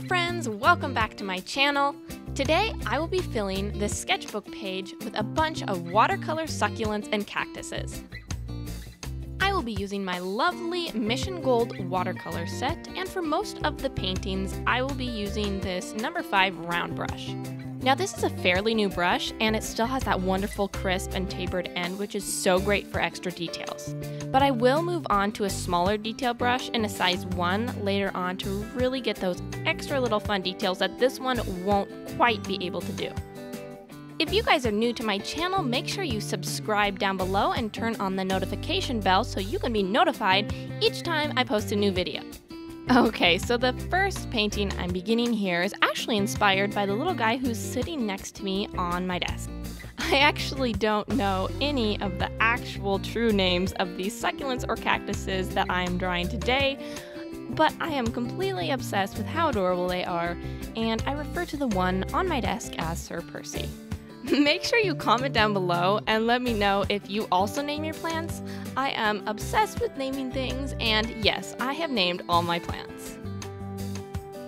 friends, welcome back to my channel. Today I will be filling this sketchbook page with a bunch of watercolor succulents and cactuses. I will be using my lovely Mission Gold watercolor set, and for most of the paintings I will be using this number 5 round brush. Now this is a fairly new brush and it still has that wonderful crisp and tapered end, which is so great for extra details. But I will move on to a smaller detail brush in a size 1 later on to really get those extra little fun details that this one won't quite be able to do. If you guys are new to my channel, make sure you subscribe down below and turn on the notification bell so you can be notified each time I post a new video. Okay, so the first painting I'm beginning here is actually inspired by the little guy who's sitting next to me on my desk. I actually don't know any of the actual true names of these succulents or cactuses that I am drawing today, but I am completely obsessed with how adorable they are, and I refer to the one on my desk as Sir Percy. Make sure you comment down below and let me know if you also name your plants. I am obsessed with naming things, and yes, I have named all my plants.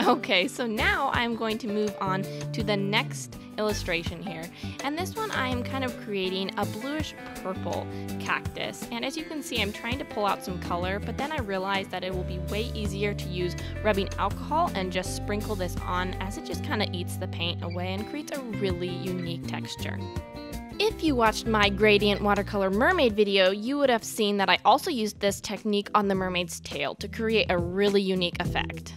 Okay, so now I'm going to move on to the next illustration here, and this one I am kind of creating a bluish purple cactus, and as you can see I'm trying to pull out some color, but then I realized that it will be way easier to use rubbing alcohol and just sprinkle this on, as it just kind of eats the paint away and creates a really unique texture. If you watched my gradient watercolor mermaid video, you would have seen that I also used this technique on the mermaid's tail to create a really unique effect.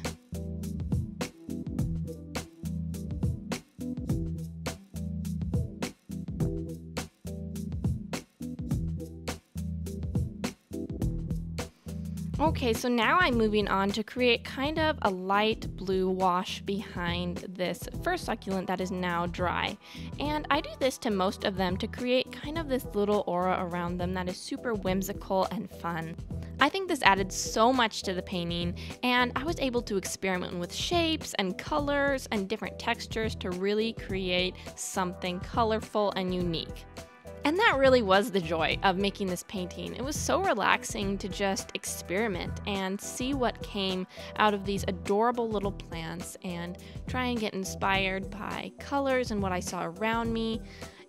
Okay, so now I'm moving on to create kind of a light blue wash behind this first succulent that is now dry. And I do this to most of them to create kind of this little aura around them that is super whimsical and fun. I think this added so much to the painting, and I was able to experiment with shapes and colors and different textures to really create something colorful and unique. And that really was the joy of making this painting. It was so relaxing to just experiment and see what came out of these adorable little plants and try and get inspired by colors and what I saw around me.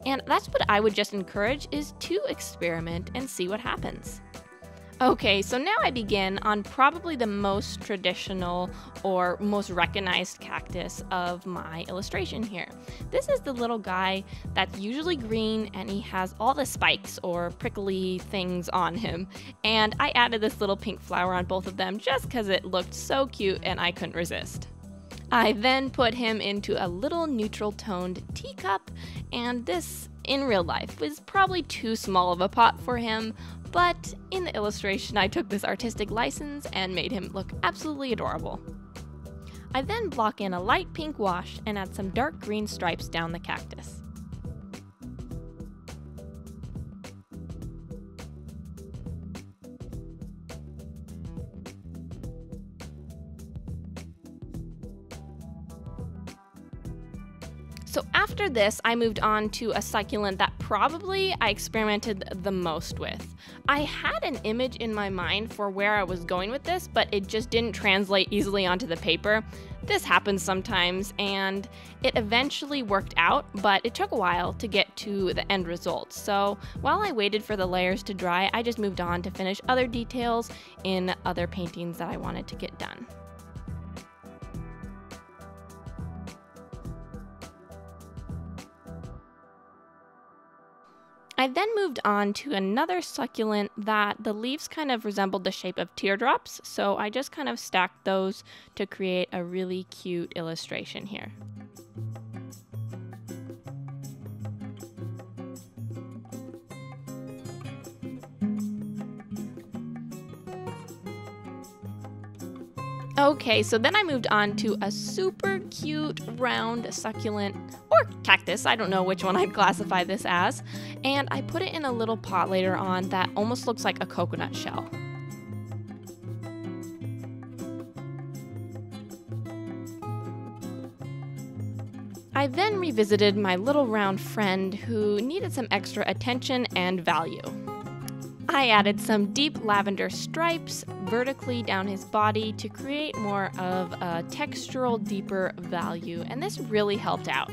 And that's what I would just encourage, is to experiment and see what happens. Okay, so now I begin on probably the most traditional or most recognized cactus of my illustration here. This is the little guy that's usually green, and he has all the spikes or prickly things on him. And I added this little pink flower on both of them just because it looked so cute and I couldn't resist. I then put him into a little neutral toned teacup, and this in real life was probably too small of a pot for him, but in the illustration I took this artistic license and made him look absolutely adorable. I then block in a light pink wash and add some dark green stripes down the cactus. So after this, I moved on to a succulent that probably I experimented the most with. I had an image in my mind for where I was going with this, but it just didn't translate easily onto the paper. This happens sometimes, and it eventually worked out, but it took a while to get to the end result. So while I waited for the layers to dry, I just moved on to finish other details in other paintings that I wanted to get done. I then moved on to another succulent that the leaves kind of resembled the shape of teardrops, so I just kind of stacked those to create a really cute illustration here. Okay, so then I moved on to a super cute round succulent, or cactus, I don't know which one I'd classify this as, and I put it in a little pot later on that almost looks like a coconut shell. I then revisited my little round friend who needed some extra attention and value. I added some deep lavender stripes, vertically down his body to create more of a textural, deeper value, and this really helped out.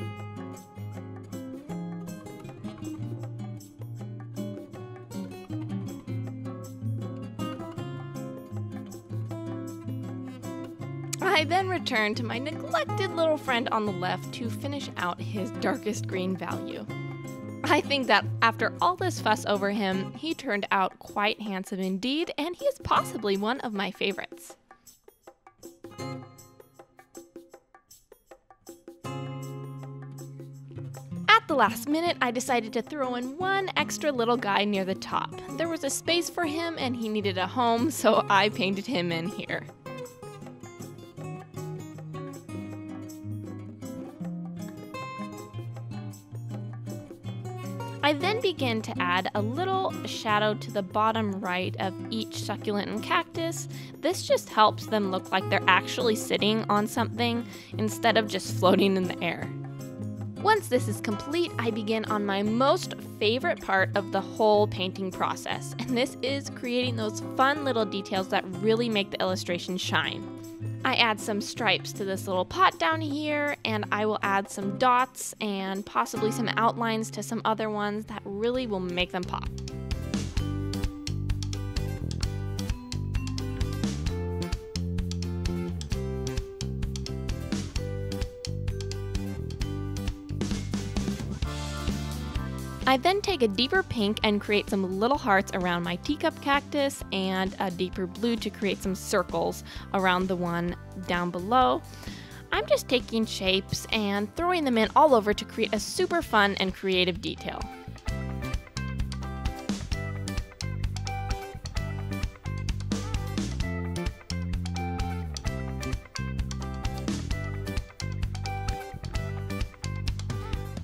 I then returned to my neglected little friend on the left to finish out his darkest green value. I think that after all this fuss over him, he turned out quite handsome indeed, and he is possibly one of my favorites. At the last minute, I decided to throw in one extra little guy near the top. There was a space for him and he needed a home, so I painted him in here. I then begin to add a little shadow to the bottom right of each succulent and cactus. This just helps them look like they're actually sitting on something instead of just floating in the air. Once this is complete, I begin on my most favorite part of the whole painting process, and this is creating those fun little details that really make the illustration shine. I add some stripes to this little pot down here, and I will add some dots and possibly some outlines to some other ones that really will make them pop. I then take a deeper pink and create some little hearts around my teacup cactus and a deeper blue to create some circles around the one down below. I'm just taking shapes and throwing them in all over to create a super fun and creative detail.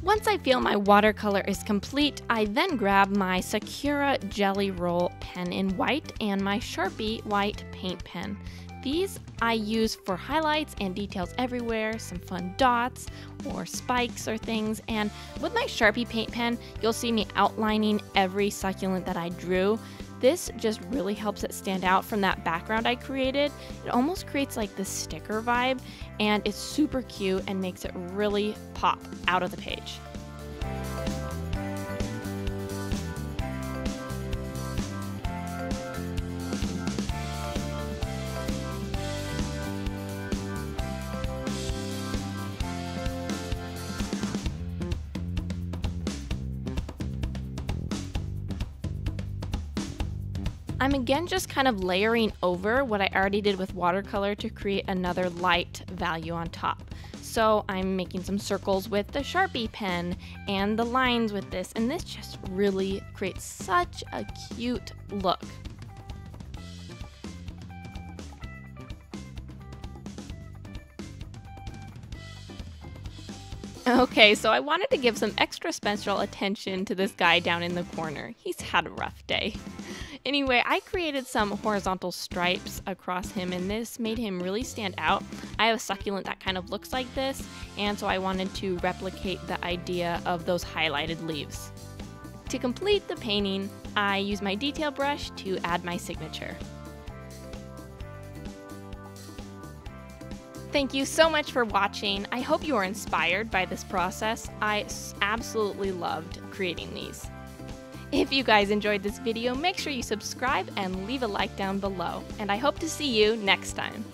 Once I feel my watercolor is complete, I then grab my Sakura Jelly Roll pen in white and my Sharpie white paint pen. These I use for highlights and details everywhere, some fun dots or spikes or things, and with my Sharpie paint pen, you'll see me outlining every succulent that I drew. This just really helps it stand out from that background I created. It almost creates like this sticker vibe, and it's super cute and makes it really pop out of the page. I'm again just kind of layering over what I already did with watercolor to create another light value on top. So I'm making some circles with the Sharpie pen and the lines with this, and this just really creates such a cute look. Okay, so I wanted to give some extra special attention to this guy down in the corner. He's had a rough day. Anyway, I created some horizontal stripes across him, and this made him really stand out. I have a succulent that kind of looks like this, and so I wanted to replicate the idea of those highlighted leaves. To complete the painting, I use my detail brush to add my signature. Thank you so much for watching. I hope you are inspired by this process. I absolutely loved creating these. If you guys enjoyed this video, make sure you subscribe and leave a like down below. And I hope to see you next time.